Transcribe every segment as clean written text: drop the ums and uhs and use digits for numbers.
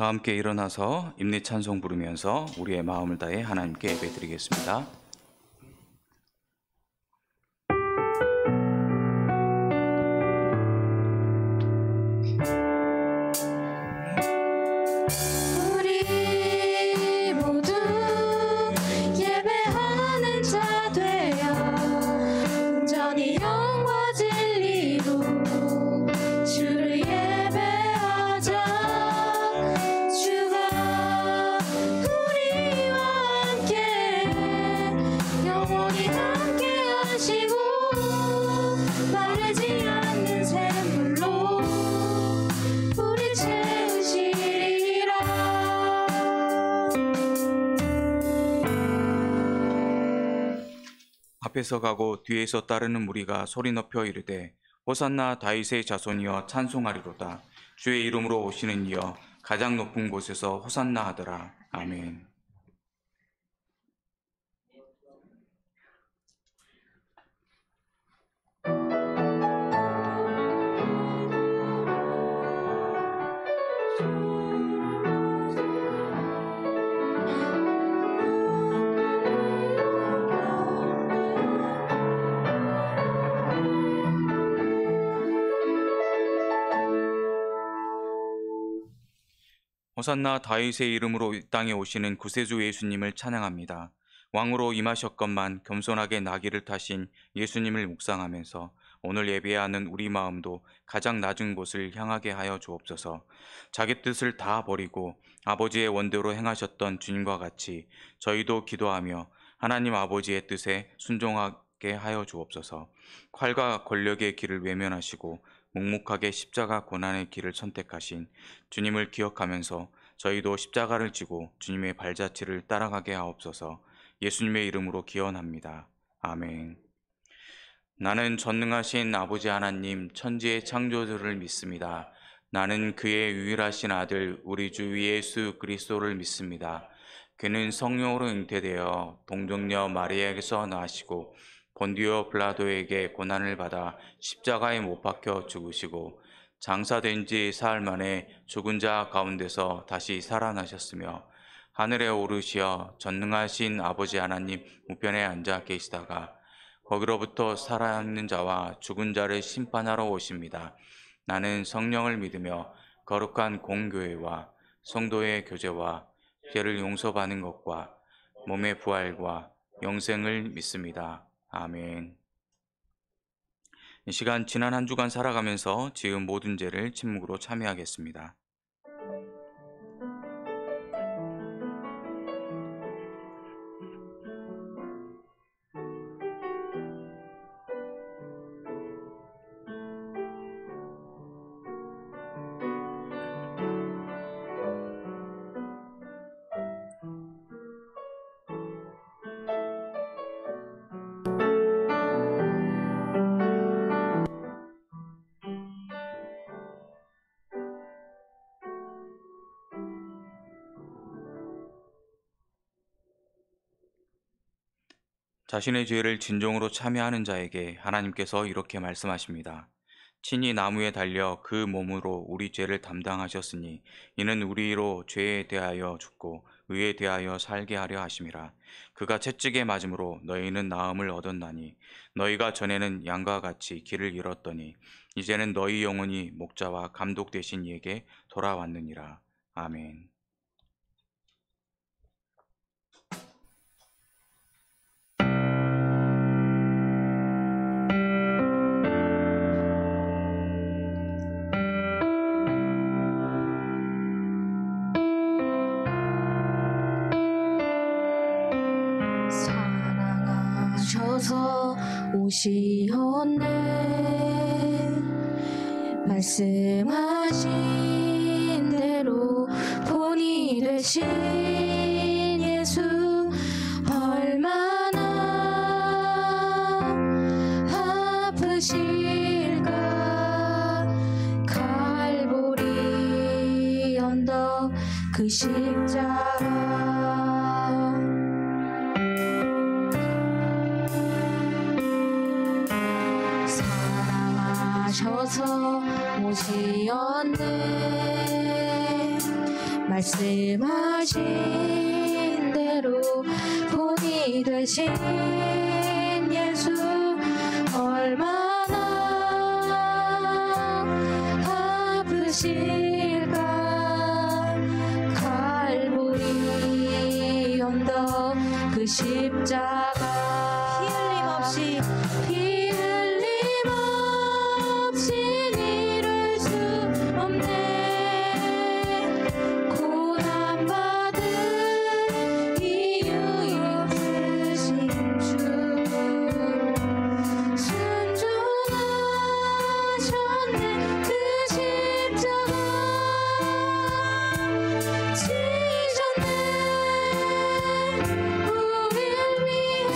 다 함께 일어나서 임리 찬송 부르면서 우리의 마음을 다해 하나님께 예배드리겠습니다. 앞에서 가고 뒤에서 따르는 무리가 소리 높여 이르되 호산나 다윗의 자손이여 찬송하리로다. 주의 이름으로 오시는 이여 가장 높은 곳에서 호산나 하더라. 아멘. 호산나 다윗의 이름으로 이 땅에 오시는 구세주 예수님을 찬양합니다. 왕으로 임하셨건만 겸손하게 나귀를 타신 예수님을 묵상하면서 오늘 예배하는 우리 마음도 가장 낮은 곳을 향하게 하여 주옵소서. 자기 뜻을 다 버리고 아버지의 원대로 행하셨던 주님과 같이 저희도 기도하며 하나님 아버지의 뜻에 순종하게 하여 주옵소서. 칼과 권력의 길을 외면하시고 묵묵하게 십자가 고난의 길을 선택하신 주님을 기억하면서 저희도 십자가를 지고 주님의 발자취를 따라가게 하옵소서. 예수님의 이름으로 기원합니다. 아멘. 나는 전능하신 아버지 하나님 천지의 창조주를 믿습니다. 나는 그의 유일하신 아들 우리 주 예수 그리스도를 믿습니다. 그는 성령으로 잉태되어 동정녀 마리아에게서 나시고 본디오 빌라도에게 고난을 받아 십자가에 못 박혀 죽으시고 장사된 지 사흘 만에 죽은 자 가운데서 다시 살아나셨으며 하늘에 오르시어 전능하신 아버지 하나님 우편에 앉아 계시다가 거기로부터 살아있는 자와 죽은 자를 심판하러 오십니다. 나는 성령을 믿으며 거룩한 공교회와 성도의 교제와 죄를 용서받는 것과 몸의 부활과 영생을 믿습니다. 아멘. 이 시간 지난 한 주간 살아가면서 지은 모든 죄를 침묵으로 참여하겠습니다. 자신의 죄를 진정으로 참여하는 자에게 하나님께서 이렇게 말씀하십니다. 친히 나무에 달려 그 몸으로 우리 죄를 담당하셨으니 이는 우리로 죄에 대하여 죽고 의에 대하여 살게 하려 하심이라. 그가 채찍에 맞음으로 너희는 나음을 얻었나니 너희가 전에는 양과 같이 길을 잃었더니 이제는 너희 영혼이 목자와 감독 되신 이에게 돌아왔느니라. 아멘. 사랑하셔서 오시었네. 말씀하신 대로 본이 되신 예수 얼마나 아프실까. 갈보리 언덕 그 십자가 사랑하셔서 오시었네. 말씀하신 대로 본이 되신 예수 얼마나 아프실까. 갈보리 언덕 그 십자가 피 흘림 없이 이룰 수 없네. 고난받을 이유 없으신 주 순종하셨네. 그 십자가 지셨네. 우릴 위해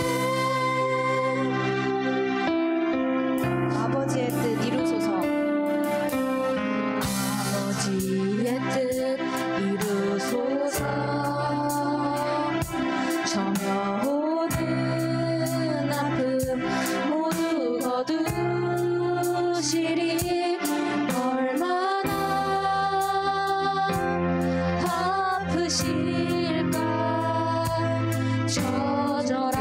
아버지의 뜻 이루소서. 아버지의 뜻 이루소서. 저며 오는 아픔 모두 거두시리. 얼마나 아프실까. 처절한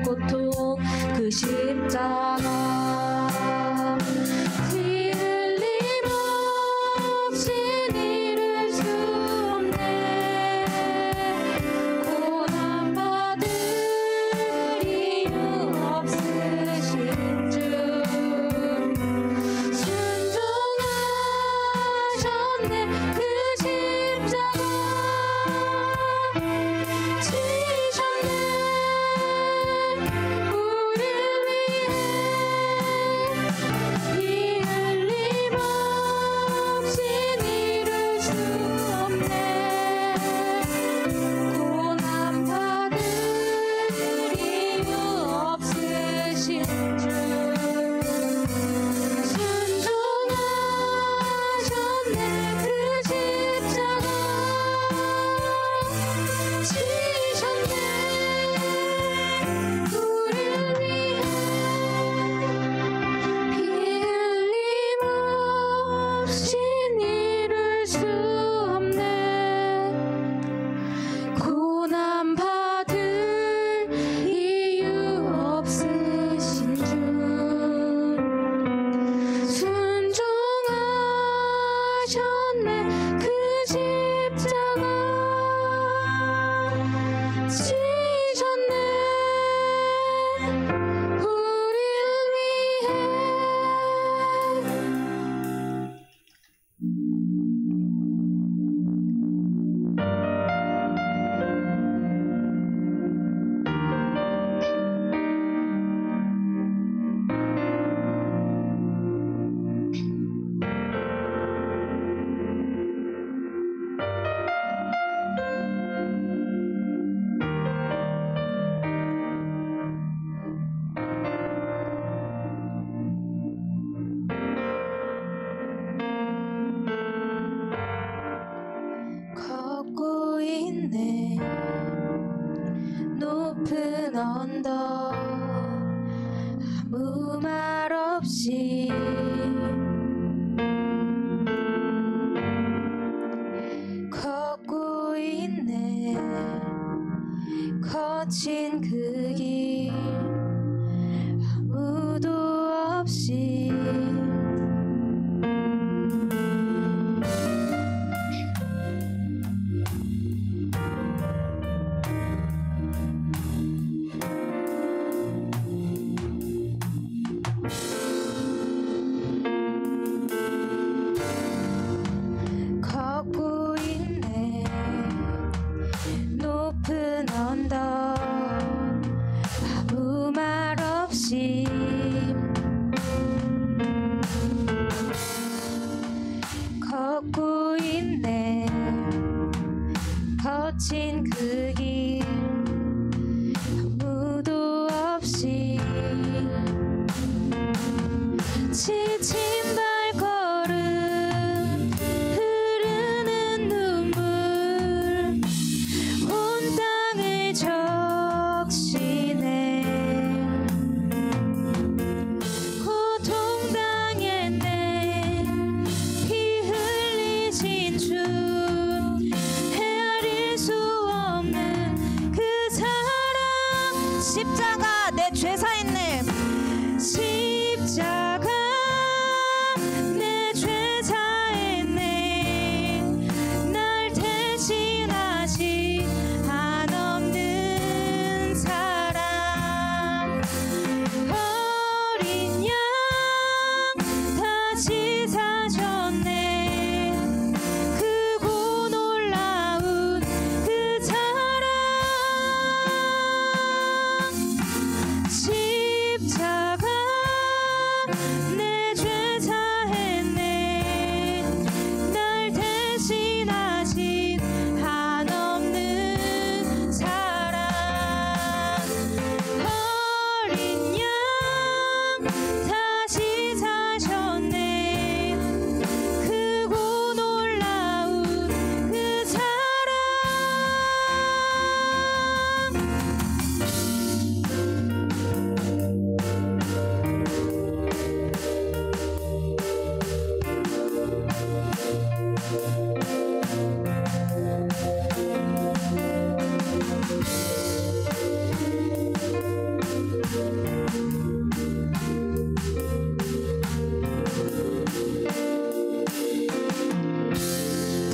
고통 그 십자가 피 흘림 없이 이룰 수 없네. 고난받을 이유 없으신 주 순종하셨네. 그 십자가 지셨네. 우릴 위해 피 흘림 없이 이룰 수 없네. 고난받을 이유 없으신 주 순종하셨네. 그 십자가 지셨네. 우릴 위해 피 흘림 없이 이룰 수 없네. 고난받을 이유 없으신 주 순종하셨네. 그 십자가 지셨네. 우릴 위해 걷고 있네. 높은 언덕 아무 말 없이 걷고 있네. 거친 그 길 아무도 없이 내 죄 사했네. 날 대신하신 한없는 사랑. 어린 양 다시 사셨네. 크고 놀라운 그 사랑.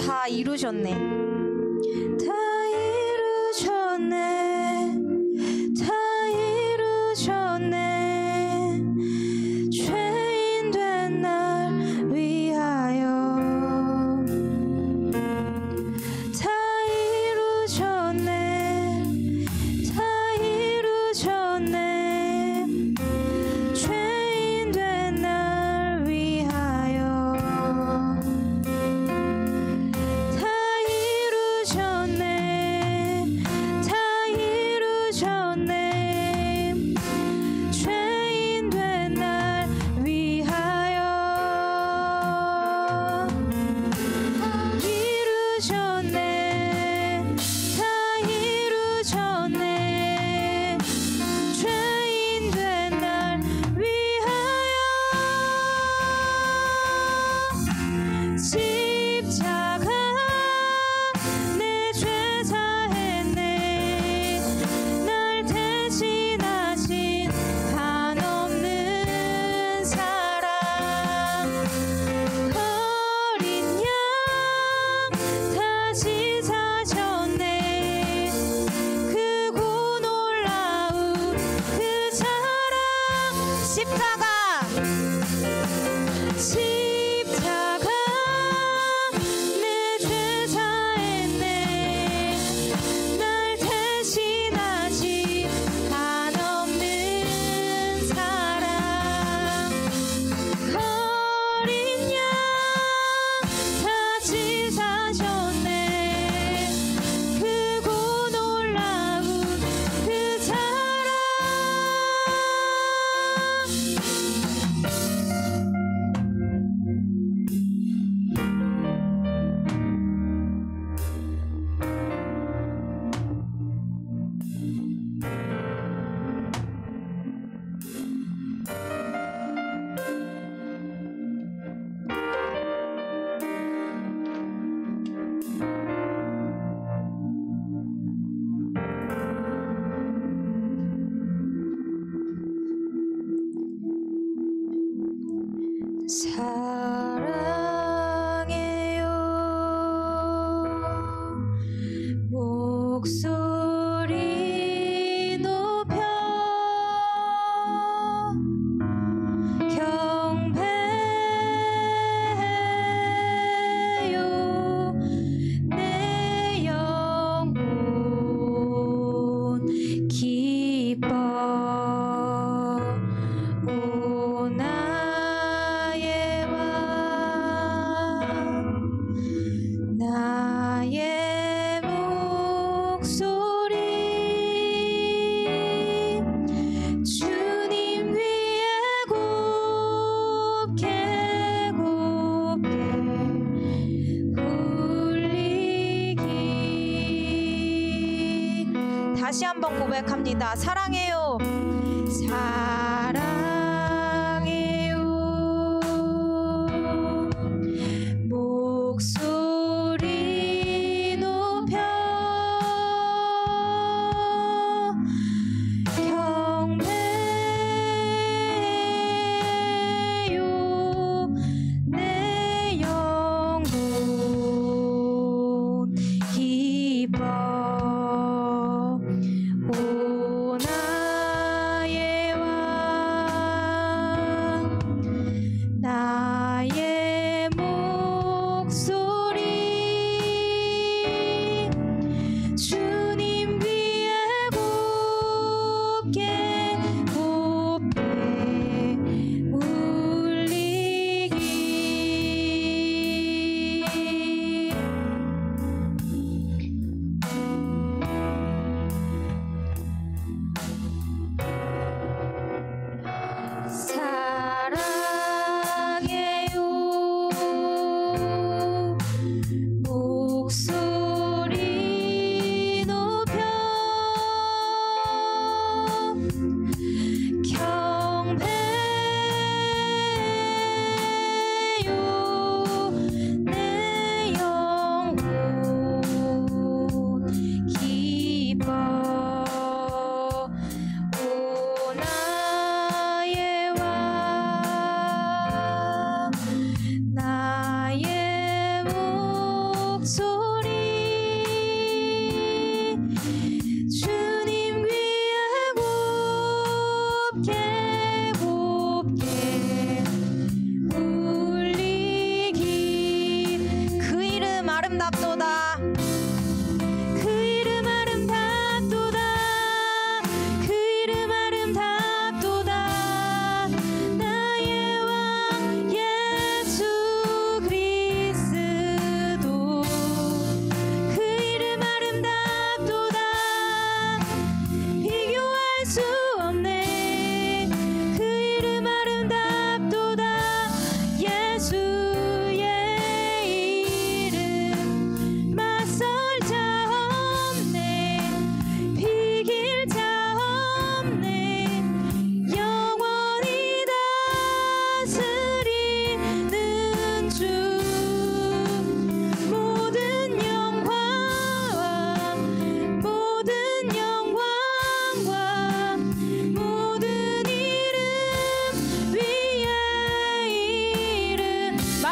다 이루셨네. 다 이루셨네. 다 이루셨네. 죄인 된 날 위하여. 다 이루셨네. 다 이루셨네. 죄인 된 날 위하여. 다 이루셨네. 다 이루셨네. 죄인 된 날 위하여. 이루셨네. 다 이루셨네. 죄인 된 날 위하여. 십자가 내 죄 사했네. 날 대신하신 한없는 사랑. 어린 양 다시 사셨네. 크고 놀라운 그 사랑. 십자가 십자가 내 죄 사했네. 날 대신하신 한없는 사랑. 어린 양 다시 사셨네. 크고 놀라운 그 사랑. 사랑해요. 목소리 높여 경배해요. 내 영혼 기뻐. 오 나의 왕. 나의 목소리 주님 위에 곱게 곱게 울리기. 다시 한번 고백합니다. 사랑해요. 사랑해요. 목소리 높여 경배해요. 내 영혼 기뻐. 오 나의 왕.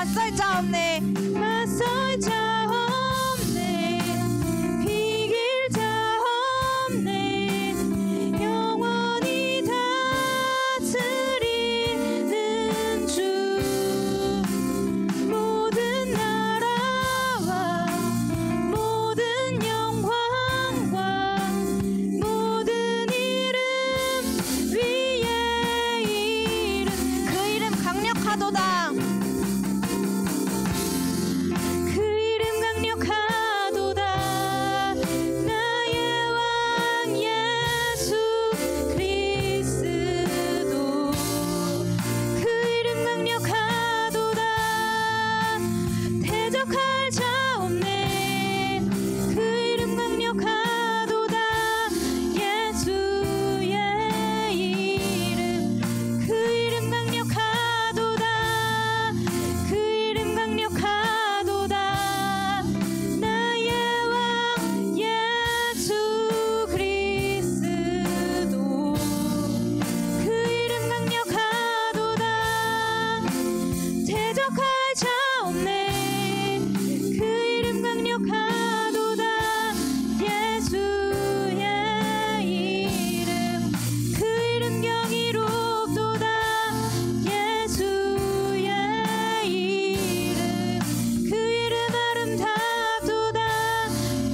맞설 자 없네. 맞설 자 없네. 비길 자 없네. 영원히 다스리는 주. 모든 나라와 모든 영광과 모든 이름 위에 이름. 그 이름 강력하도다. 그 이름 강력하도다. 나의 왕 예수 그리스도. 그 이름 강력하도다. 대적할 자 없네. 그 이름 강력하도다. 예수의 이름. 그 이름 강력하도다. 그 이름 강력하도다. 나의 왕 예수 그리스도. 그 이름 강력하도다. 대적할 자 없네. 그 이름 강력하도다. 예수의 이름. 그 이름 경이롭도다. 예수의 이름. 그 이름 아름답도다.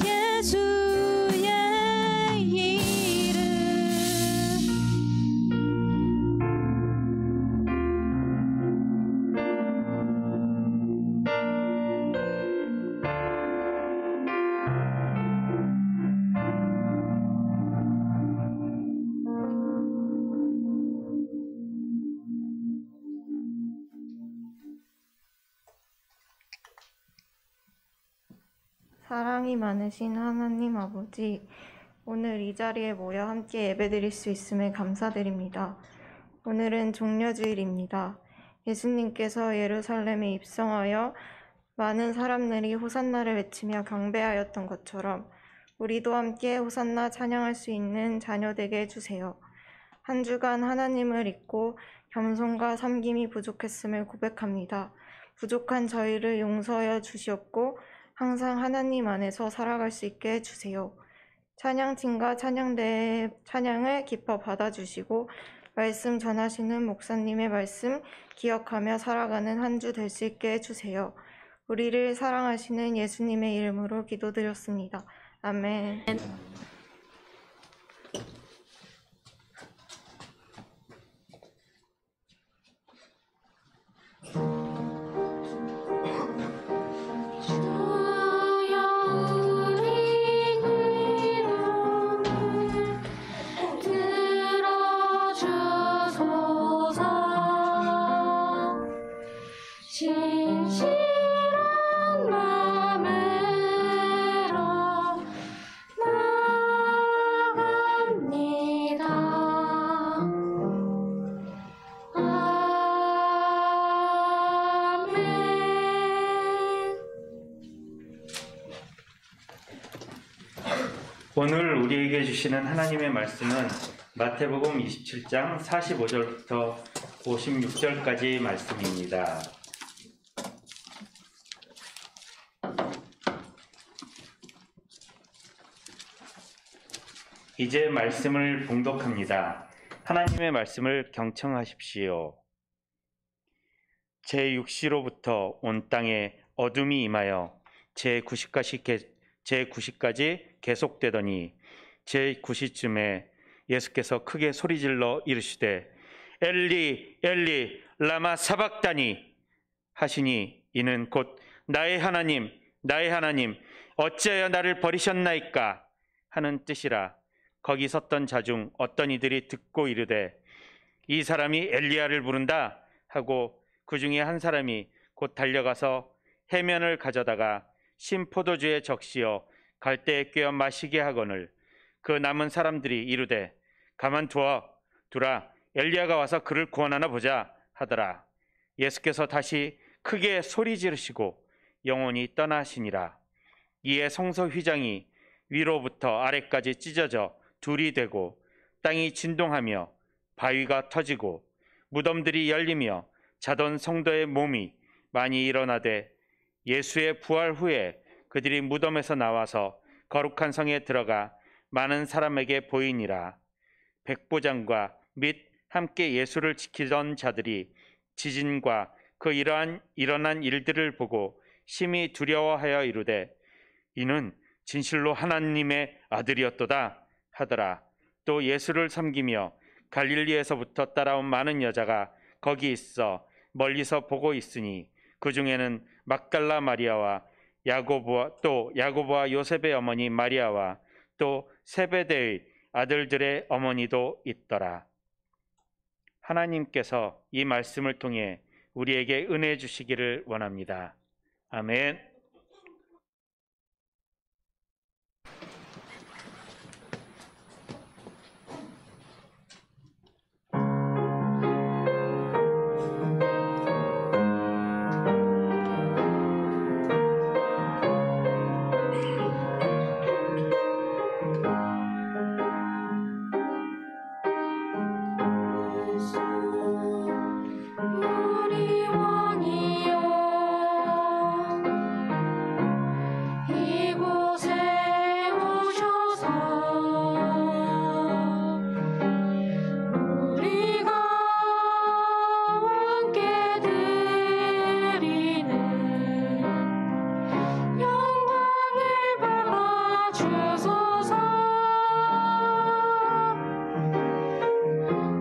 예수의 이름. 사랑이 많으신 하나님 아버지, 오늘 이 자리에 모여 함께 예배드릴 수 있음에 감사드립니다. 오늘은 종려주일입니다. 예수님께서 예루살렘에 입성하여 많은 사람들이 호산나를 외치며 경배하였던 것처럼 우리도 함께 호산나 찬양할 수 있는 자녀 되게 해주세요. 한 주간 하나님을 잊고 겸손과 섬김이 부족했음을 고백합니다. 부족한 저희를 용서하여 주시옵고 항상 하나님 안에서 살아갈 수 있게 해주세요. 찬양팀과 찬양대의 찬양을 기뻐 받아주시고 말씀 전하시는 목사님의 말씀 기억하며 살아가는 한 주 될 수 있게 해주세요. 우리를 사랑하시는 예수님의 이름으로 기도드렸습니다. 아멘. 진실한 마음으로 나아갑니다. 아멘. 오늘 우리에게 주시는 하나님의 말씀은 마태복음 27장 45절부터 56절까지 말씀입니다. 이제 말씀을 봉독합니다. 하나님의 말씀을 경청하십시오. 제6시로부터 온 땅에 어둠이 임하여 제9시까지 계속되더니 제9시쯤에 예수께서 크게 소리질러 이르시되 엘리 엘리 라마 사박다니 하시니 이는 곧 나의 하나님 어찌하여 나를 버리셨나이까 하는 뜻이라. 거기 섰던 자 중 어떤 이들이 듣고 이르되 이 사람이 엘리야를 부른다 하고 그 중에 한 사람이 곧 달려가서 해면을 가져다가 신포도주에 적시어 갈대에 꿰어 마시게 하거늘 그 남은 사람들이 이르되 가만두라 엘리야가 와서 그를 구원하나 보자 하더라. 예수께서 다시 크게 소리 지르시고 영원히 떠나시니라. 이에 성소 휘장이 위로부터 아래까지 찢어져 둘이 되고 땅이 진동하며 바위가 터지고 무덤들이 열리며 자던 성도의 몸이 많이 일어나되 예수의 부활 후에 그들이 무덤에서 나와서 거룩한 성에 들어가 많은 사람에게 보이니라. 백부장과 및 함께 예수를 지키던 자들이 지진과 그 일어난 일들을 보고 심히 두려워하여 이르되 이는 진실로 하나님의 아들이었도다 하더라. 또 예수를 섬기며 갈릴리에서부터 따라온 많은 여자가 거기 있어 멀리서 보고 있으니 그 중에는 막달라 마리아와 야고보와 요셉의 어머니 마리아와 또 세베대의 아들들의 어머니도 있더라. 하나님께서 이 말씀을 통해 우리에게 은혜 주시기를 원합니다. 아멘. 우리 왕이여 이곳에 오셔서 우리가 함께 드리는 영광을 받아 주소서.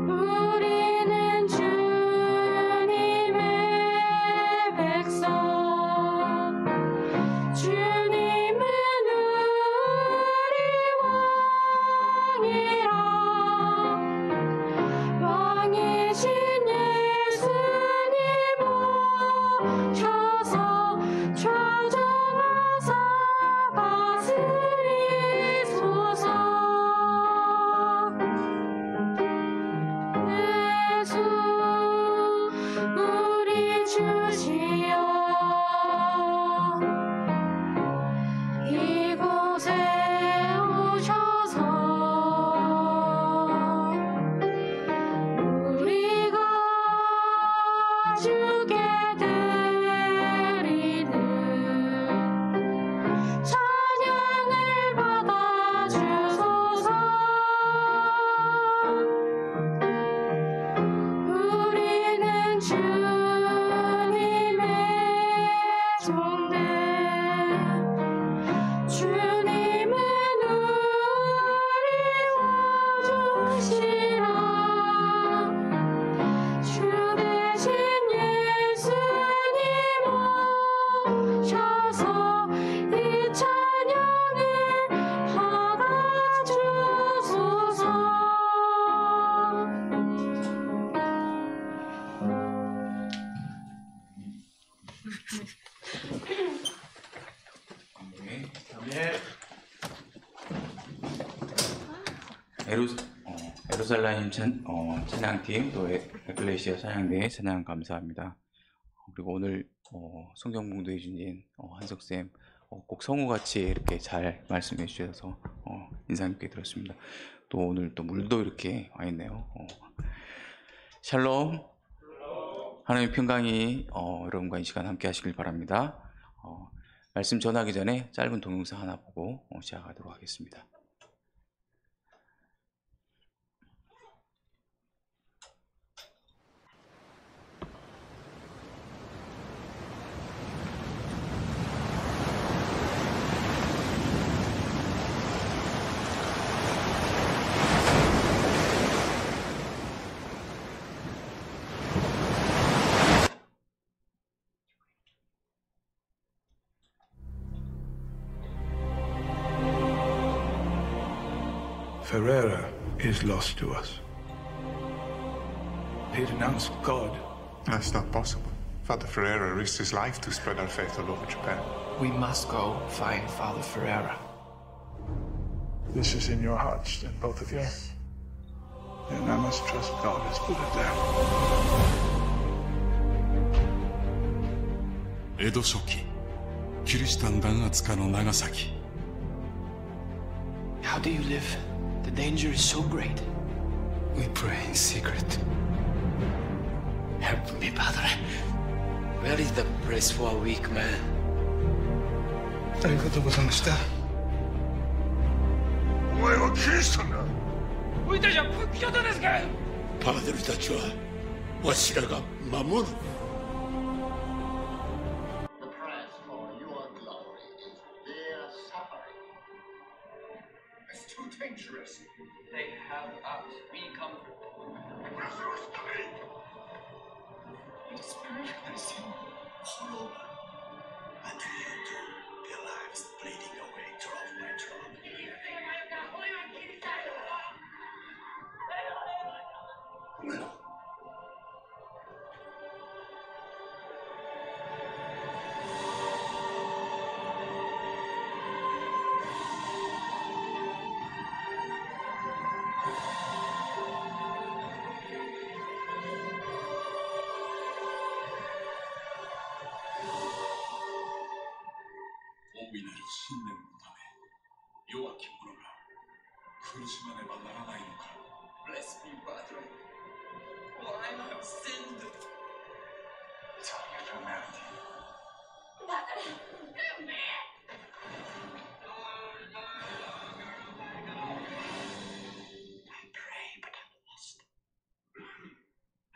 우리는 주님의 백성, 주님은 우리 왕이라. 왕이신 예수님 오셔서 좌정하사 다스리소서. 예수 우리 주시여 이곳에 오셔서 우리가 주께 드리는 찬양을 받아 주소서. 우리는 주님의 종들, 주님은 우리 와주시라. 주 대신 예수님 오셔서 이 찬양을 받아 주소서. 에루살렘 찬양팀 또 에클레시아 찬양대 찬양 감사합니다. 그리고 오늘 성경 공부해 주신 한석쌤 꼭 성우같이 이렇게 잘 말씀해 주셔서 인상 깊게 들었습니다. 또 오늘 또 물도 이렇게 와 있네요. 샬롬. 하나님의 평강이 여러분과 이 시간 함께 하시길 바랍니다. 말씀 전하기 전에 짧은 동영상 하나 보고 시작하도록 하겠습니다. Ferreira is lost to us. He denounced God. That's not possible. Father Ferreira risked his life to spread our faith all over Japan. We must go find Father Ferreira. This is in your hearts, then, both of you. Then I must trust God has put it there. 江戸初期キリシタン弾圧下の長崎 How do you live? The danger is so great. We pray in secret. Help me, Padre. Where is the place for a weak man? ありがとうございました。お前はキリシタンだ。パーデルたちはわしらが守る。 The price for your glory is their suffering. It's too dangerous. They have us. We comfort. It's paradise in horror. And you two, your lives bleeding away drop by drop. No. Bless me, brethren. For I have sinned. It's all your humanity. I pray, but I'm lost.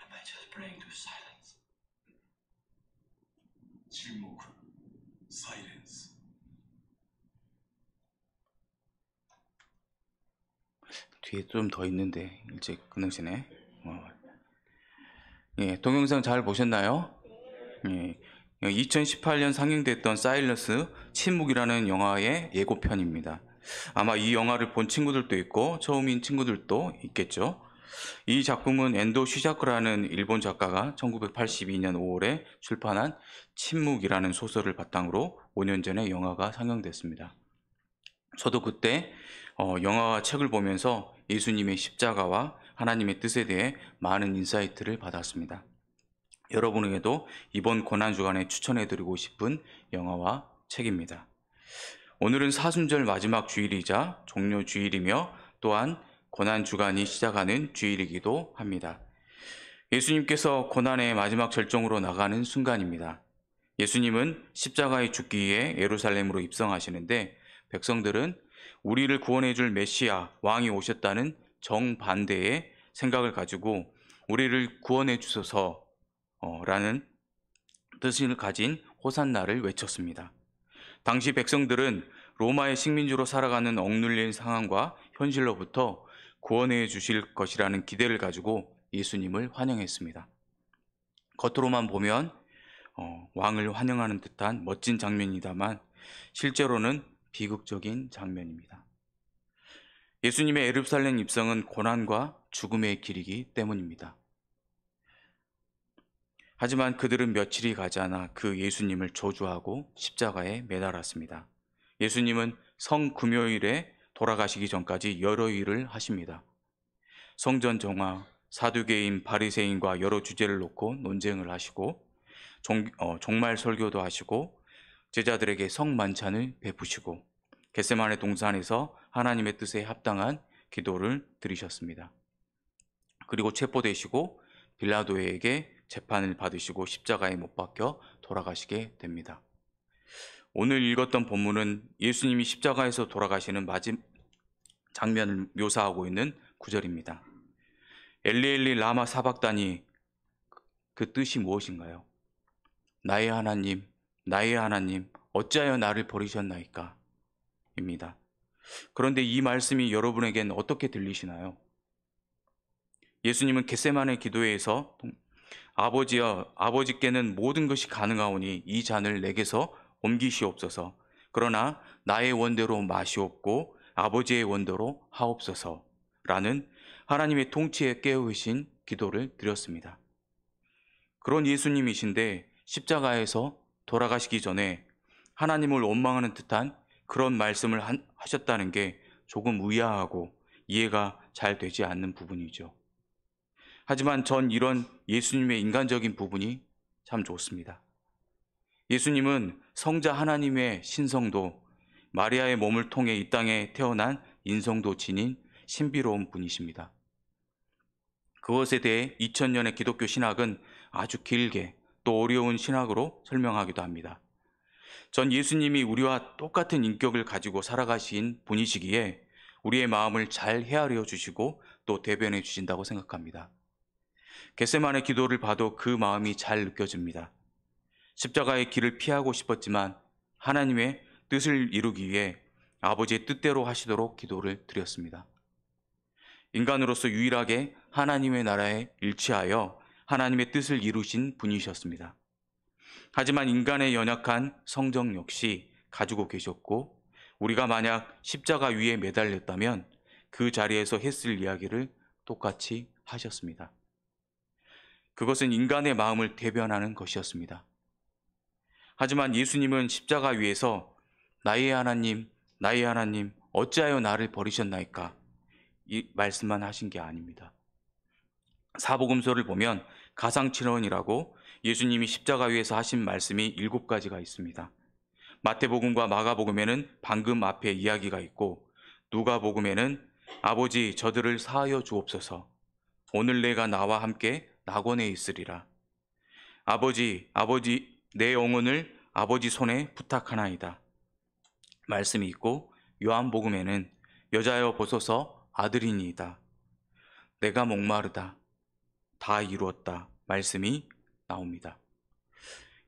Am I just praying to silence? 침묵, silence. 뒤에 좀 더 있는데 일찍 끊으시네. 예, 동영상 잘 보셨나요? 예, 2018년 상영됐던 사일러스 침묵이라는 영화의 예고편입니다. 아마 이 영화를 본 친구들도 있고 처음인 친구들도 있겠죠. 이 작품은 엔도 시자쿠라는 일본 작가가 1982년 5월에 출판한 침묵이라는 소설을 바탕으로 5년 전에 영화가 상영됐습니다. 저도 그때 영화와 책을 보면서 예수님의 십자가와 하나님의 뜻에 대해 많은 인사이트를 받았습니다. 여러분에게도 이번 고난주간에 추천해드리고 싶은 영화와 책입니다. 오늘은 사순절 마지막 주일이자 종료 주일이며 또한 고난주간이 시작하는 주일이기도 합니다. 예수님께서 고난의 마지막 절정으로 나가는 순간입니다. 예수님은 십자가에 죽기 위해 예루살렘으로 입성하시는데 백성들은 우리를 구원해 줄 메시아, 왕이 오셨다는 정반대의 생각을 가지고 우리를 구원해 주소서 라는 뜻을 가진 호산나를 외쳤습니다. 당시 백성들은 로마의 식민지로 살아가는 억눌린 상황과 현실로부터 구원해 주실 것이라는 기대를 가지고 예수님을 환영했습니다. 겉으로만 보면 왕을 환영하는 듯한 멋진 장면이다만 실제로는 비극적인 장면입니다. 예수님의 예루살렘 입성은 고난과 죽음의 길이기 때문입니다. 하지만 그들은 며칠이 가지 않아 그 예수님을 저주하고 십자가에 매달았습니다. 예수님은 성금요일에 돌아가시기 전까지 여러 일을 하십니다. 성전 정화, 사두개인, 바리새인과 여러 주제를 놓고 논쟁을 하시고 종말 설교도 하시고 제자들에게 성만찬을 베푸시고 겟세마네 동산에서 하나님의 뜻에 합당한 기도를 드리셨습니다. 그리고 체포되시고 빌라도에게 재판을 받으시고 십자가에 못 박혀 돌아가시게 됩니다. 오늘 읽었던 본문은 예수님이 십자가에서 돌아가시는 마지막 장면을 묘사하고 있는 구절입니다. 엘리 엘리 라마 사박다니, 그 뜻이 무엇인가요? 나의 하나님, 나의 하나님, 어찌하여 나를 버리셨나이까? 입니다. 그런데 이 말씀이 여러분에겐 어떻게 들리시나요? 예수님은 겟세마네 기도회에서 아버지여, 아버지께는 모든 것이 가능하오니 이 잔을 내게서 옮기시옵소서. 그러나 나의 원대로 마시옵고 아버지의 원대로 하옵소서. 라는 하나님의 통치에 깨어계신 기도를 드렸습니다. 그런 예수님이신데 십자가에서 돌아가시기 전에 하나님을 원망하는 듯한 그런 말씀을 하셨다는 게 조금 의아하고 이해가 잘 되지 않는 부분이죠. 하지만 전 이런 예수님의 인간적인 부분이 참 좋습니다. 예수님은 성자 하나님의 신성도, 마리아의 몸을 통해 이 땅에 태어난 인성도 지닌 신비로운 분이십니다. 그것에 대해 2000년의 기독교 신학은 아주 길게 또 어려운 신학으로 설명하기도 합니다. 전 예수님이 우리와 똑같은 인격을 가지고 살아가신 분이시기에 우리의 마음을 잘 헤아려 주시고 또 대변해 주신다고 생각합니다. 겟세마네 기도를 봐도 그 마음이 잘 느껴집니다. 십자가의 길을 피하고 싶었지만 하나님의 뜻을 이루기 위해 아버지의 뜻대로 하시도록 기도를 드렸습니다. 인간으로서 유일하게 하나님의 나라에 일치하여 하나님의 뜻을 이루신 분이셨습니다. 하지만 인간의 연약한 성정 역시 가지고 계셨고 우리가 만약 십자가 위에 매달렸다면 그 자리에서 했을 이야기를 똑같이 하셨습니다. 그것은 인간의 마음을 대변하는 것이었습니다. 하지만 예수님은 십자가 위에서 나의 하나님, 나의 하나님, 어찌하여 나를 버리셨나이까? 이 말씀만 하신 게 아닙니다. 사복음서를 보면 가상칠언이라고 예수님이 십자가 위에서 하신 말씀이 7가지가 있습니다. 마태복음과 마가복음에는 방금 앞에 이야기가 있고 누가복음에는 아버지 저들을 사하여 주옵소서 오늘 내가 나와 함께 낙원에 있으리라. 아버지 내 영혼을 아버지 손에 부탁하나이다. 말씀이 있고 요한복음에는 여자여 보소서 아들이니이다. 내가 목마르다. 다 이루었다. 말씀이 나옵니다.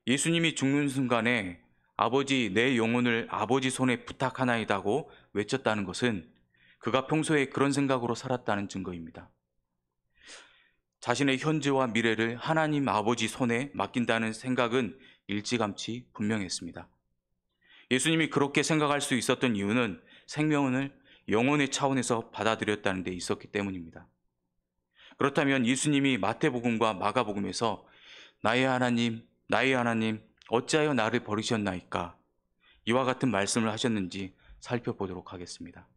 예수님이 죽는 순간에 아버지 내 영혼을 아버지 손에 부탁하나이다고 외쳤다는 것은 그가 평소에 그런 생각으로 살았다는 증거입니다. 자신의 현재와 미래를 하나님 아버지 손에 맡긴다는 생각은 일찌감치 분명했습니다. 예수님이 그렇게 생각할 수 있었던 이유는 생명을 영혼의 차원에서 받아들였다는 데 있었기 때문입니다. 그렇다면 예수님이 마태복음과 마가복음에서 나의 하나님, 나의 하나님, 어찌하여 나를 버리셨나이까? 이와 같은 말씀을 하셨는지 살펴보도록 하겠습니다.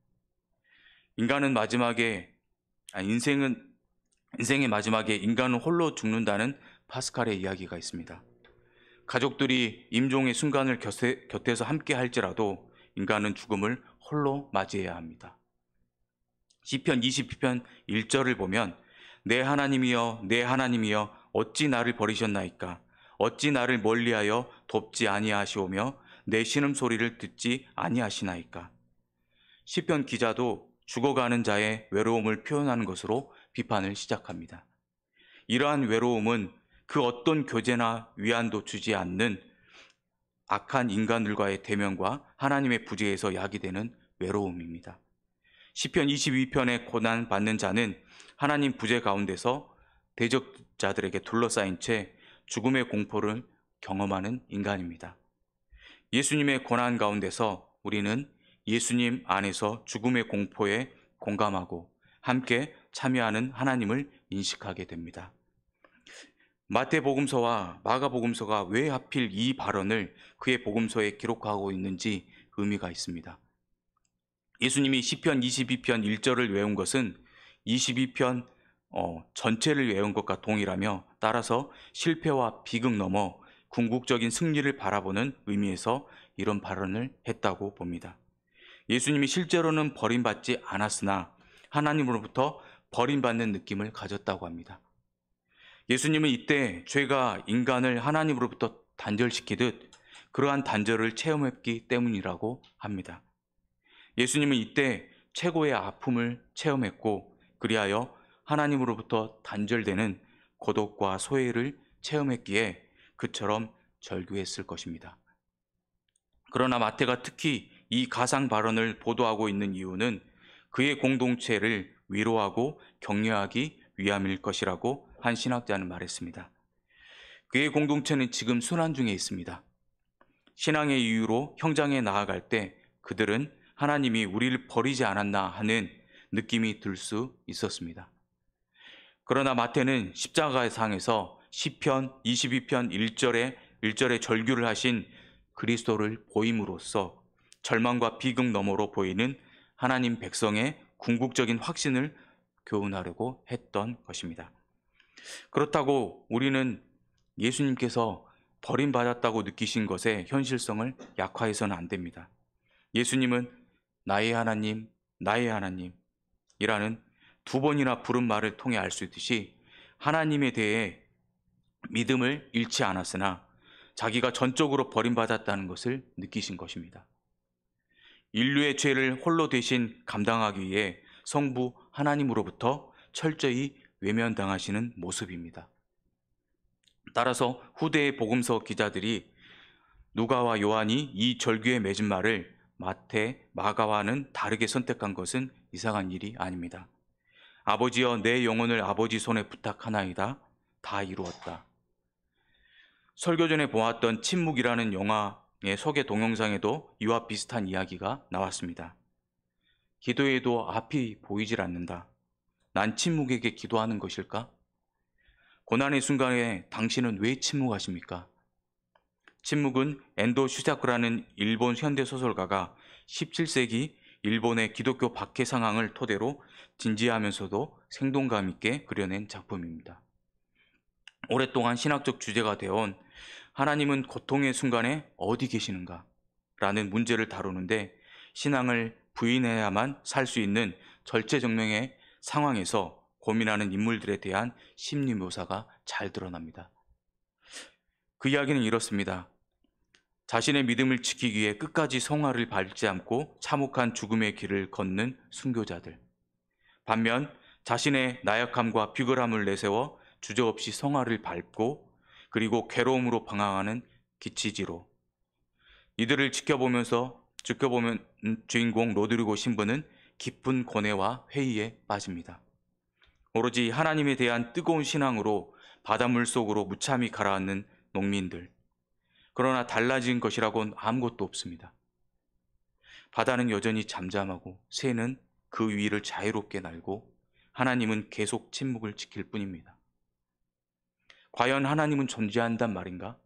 인생의 마지막에 인간은 홀로 죽는다는 파스칼의 이야기가 있습니다. 가족들이 임종의 순간을 곁에서 함께 할지라도 인간은 죽음을 홀로 맞이해야 합니다. 시편 22편 1절을 보면 내 하나님이여 내 하나님이여 어찌 나를 버리셨나이까? 어찌 나를 멀리하여 돕지 아니하시오며 내 신음소리를 듣지 아니하시나이까? 시편 기자도 죽어가는 자의 외로움을 표현하는 것으로 비판을 시작합니다. 이러한 외로움은 그 어떤 교제나 위안도 주지 않는 악한 인간들과의 대면과 하나님의 부재에서 야기되는 외로움입니다. 시편 22편에 고난받는 자는 하나님 부재 가운데서 대적자들에게 둘러싸인 채 죽음의 공포를 경험하는 인간입니다. 예수님의 고난 가운데서 우리는 예수님 안에서 죽음의 공포에 공감하고 함께 참여하는 하나님을 인식하게 됩니다. 마태복음서와 마가복음서가 왜 하필 이 발언을 그의 복음서에 기록하고 있는지 의미가 있습니다. 예수님이 시편 22편 1절을 외운 것은 22편 전체를 외운 것과 동일하며 따라서 실패와 비극 넘어 궁극적인 승리를 바라보는 의미에서 이런 발언을 했다고 봅니다. 예수님이 실제로는 버림받지 않았으나 하나님으로부터 버림받는 느낌을 가졌다고 합니다. 예수님은 이때 죄가 인간을 하나님으로부터 단절시키듯 그러한 단절을 체험했기 때문이라고 합니다. 예수님은 이때 최고의 아픔을 체험했고 그리하여 하나님으로부터 단절되는 고독과 소외를 체험했기에 그처럼 절규했을 것입니다. 그러나 마태가 특히 이 가상 발언을 보도하고 있는 이유는 그의 공동체를 위로하고 격려하기 위함일 것이라고 한 신학자는 말했습니다. 그의 공동체는 지금 순환 중에 있습니다. 신앙의 이유로 형장에 나아갈 때 그들은 하나님이 우리를 버리지 않았나 하는 느낌이 들 수 있었습니다. 그러나 마태는 십자가상에서 시편 22편 1절에 절규를 하신 그리스도를 보임으로써 절망과 비극 너머로 보이는 하나님 백성의 궁극적인 확신을 교훈하려고 했던 것입니다. 그렇다고 우리는 예수님께서 버림받았다고 느끼신 것의 현실성을 약화해서는 안 됩니다. 예수님은 나의 하나님, 나의 하나님이라는 2번이나 부른 말을 통해 알 수 있듯이 하나님에 대해 믿음을 잃지 않았으나 자기가 전적으로 버림받았다는 것을 느끼신 것입니다. 인류의 죄를 홀로 대신 감당하기 위해 성부 하나님으로부터 철저히 외면당하시는 모습입니다. 따라서 후대의 복음서 기자들이 누가와 요한이 이 절규에 맺은 말을 마태, 마가와는 다르게 선택한 것은 이상한 일이 아닙니다. 아버지여 내 영혼을 아버지 손에 부탁하나이다. 다 이루었다. 설교 전에 보았던 침묵이라는 영화의 소개 동영상에도 이와 비슷한 이야기가 나왔습니다. 기도해도 앞이 보이질 않는다. 난 침묵에게 기도하는 것일까? 고난의 순간에 당신은 왜 침묵하십니까? 침묵은 엔도 슈사쿠라는 일본 현대소설가가 17세기 일본의 기독교 박해 상황을 토대로 진지하면서도 생동감 있게 그려낸 작품입니다. 오랫동안 신학적 주제가 되어온 하나님은 고통의 순간에 어디 계시는가? 라는 문제를 다루는데 신앙을 부인해야만 살 수 있는 절체절명의 상황에서 고민하는 인물들에 대한 심리 묘사가 잘 드러납니다. 그 이야기는 이렇습니다. 자신의 믿음을 지키기 위해 끝까지 성화를 밟지 않고 참혹한 죽음의 길을 걷는 순교자들. 반면 자신의 나약함과 비굴함을 내세워 주저없이 성화를 밟고 그리고 괴로움으로 방황하는 기치지로. 이들을 지켜보면 주인공 로드리고 신부는 깊은 고뇌와 회의에 빠집니다. 오로지 하나님에 대한 뜨거운 신앙으로 바닷물 속으로 무참히 가라앉는 농민들. 그러나 달라진 것이라고는 아무것도 없습니다. 바다는 여전히 잠잠하고 새는 그 위를 자유롭게 날고 하나님은 계속 침묵을 지킬 뿐입니다. 과연 하나님은 존재한단 말인가?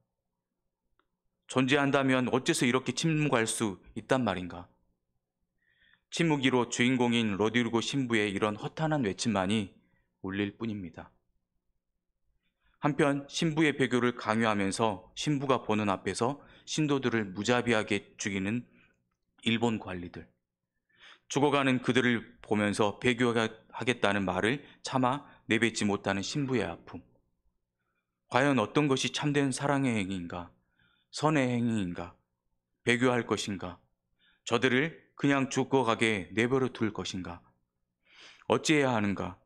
존재한다면 어째서 이렇게 침묵할 수 있단 말인가? 침묵이로 주인공인 로드리고 신부의 이런 허탄한 외침만이 울릴 뿐입니다. 한편 신부의 배교를 강요하면서 신부가 보는 앞에서 신도들을 무자비하게 죽이는 일본 관리들. 죽어가는 그들을 보면서 배교하겠다는 말을 차마 내뱉지 못하는 신부의 아픔. 과연 어떤 것이 참된 사랑의 행위인가? 선의 행위인가? 배교할 것인가? 저들을 그냥 죽어가게 내버려 둘 것인가? 어찌해야 하는가?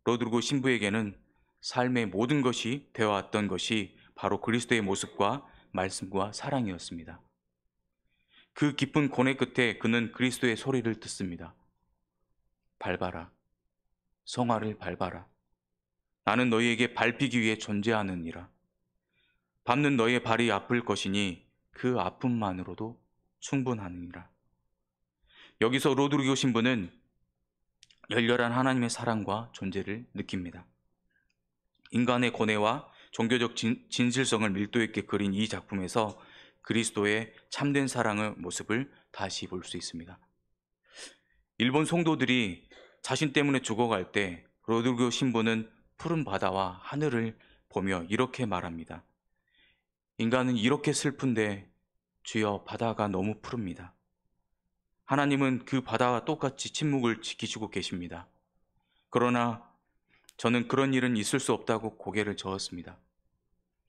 로드리고 신부에게는 삶의 모든 것이 되어왔던 것이 바로 그리스도의 모습과 말씀과 사랑이었습니다. 그 깊은 고뇌 끝에 그는 그리스도의 소리를 듣습니다. 밟아라. 성화를 밟아라. 나는 너희에게 밟히기 위해 존재하느니라. 밟는 너희의 발이 아플 것이니 그 아픔만으로도 충분하느니라. 여기서 로드리고 신부는 열렬한 하나님의 사랑과 존재를 느낍니다. 인간의 고뇌와 종교적 진실성을 밀도 있게 그린 이 작품에서 그리스도의 참된 사랑의 모습을 다시 볼 수 있습니다. 일본 성도들이 자신 때문에 죽어갈 때 로드리고 신부는 푸른 바다와 하늘을 보며 이렇게 말합니다. 인간은 이렇게 슬픈데 주여 바다가 너무 푸릅니다. 하나님은 그 바다와 똑같이 침묵을 지키시고 계십니다. 그러나 저는 그런 일은 있을 수 없다고 고개를 저었습니다.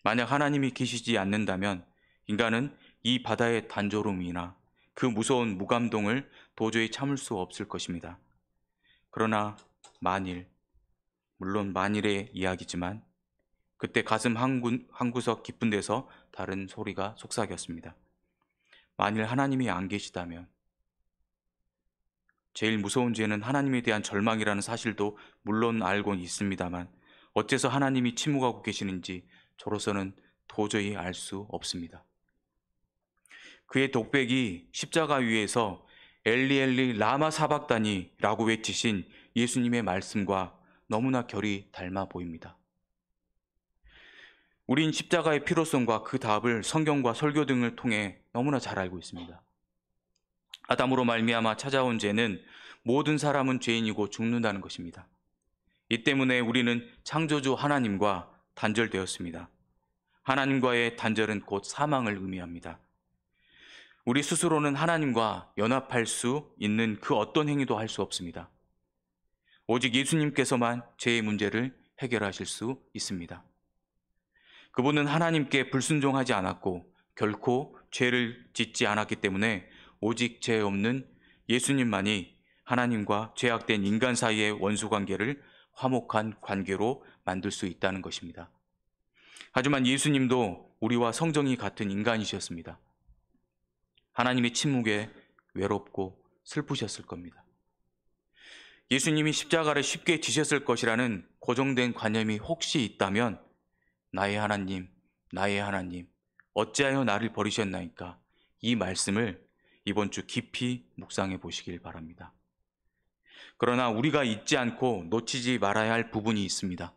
만약 하나님이 계시지 않는다면 인간은 이 바다의 단조로움이나 그 무서운 무감동을 도저히 참을 수 없을 것입니다. 그러나 물론 만일의 이야기지만 그때 가슴 한 구석 깊은 데서 다른 소리가 속삭였습니다. 만일 하나님이 안 계시다면. 제일 무서운 죄는 하나님에 대한 절망이라는 사실도 물론 알고 있습니다만 어째서 하나님이 침묵하고 계시는지 저로서는 도저히 알 수 없습니다. 그의 독백이 십자가 위에서 엘리 엘리 라마 사박다니 라고 외치신 예수님의 말씀과 너무나 결이 닮아 보입니다. 우린 십자가의 필요성과 그 답을 성경과 설교 등을 통해 너무나 잘 알고 있습니다. 아담으로 말미암아 찾아온 죄는 모든 사람은 죄인이고 죽는다는 것입니다. 이 때문에 우리는 창조주 하나님과 단절되었습니다. 하나님과의 단절은 곧 사망을 의미합니다. 우리 스스로는 하나님과 연합할 수 있는 그 어떤 행위도 할 수 없습니다. 오직 예수님께서만 죄의 문제를 해결하실 수 있습니다. 그분은 하나님께 불순종하지 않았고 결코 죄를 짓지 않았기 때문에 오직 죄 없는 예수님만이 하나님과 죄악된 인간 사이의 원수 관계를 화목한 관계로 만들 수 있다는 것입니다. 하지만 예수님도 우리와 성정이 같은 인간이셨습니다. 하나님의 침묵에 외롭고 슬프셨을 겁니다. 예수님이 십자가를 쉽게 지셨을 것이라는 고정된 관념이 혹시 있다면 나의 하나님, 나의 하나님, 어찌하여 나를 버리셨나이까? 이 말씀을 이번 주 깊이 묵상해 보시길 바랍니다. 그러나 우리가 잊지 않고 놓치지 말아야 할 부분이 있습니다.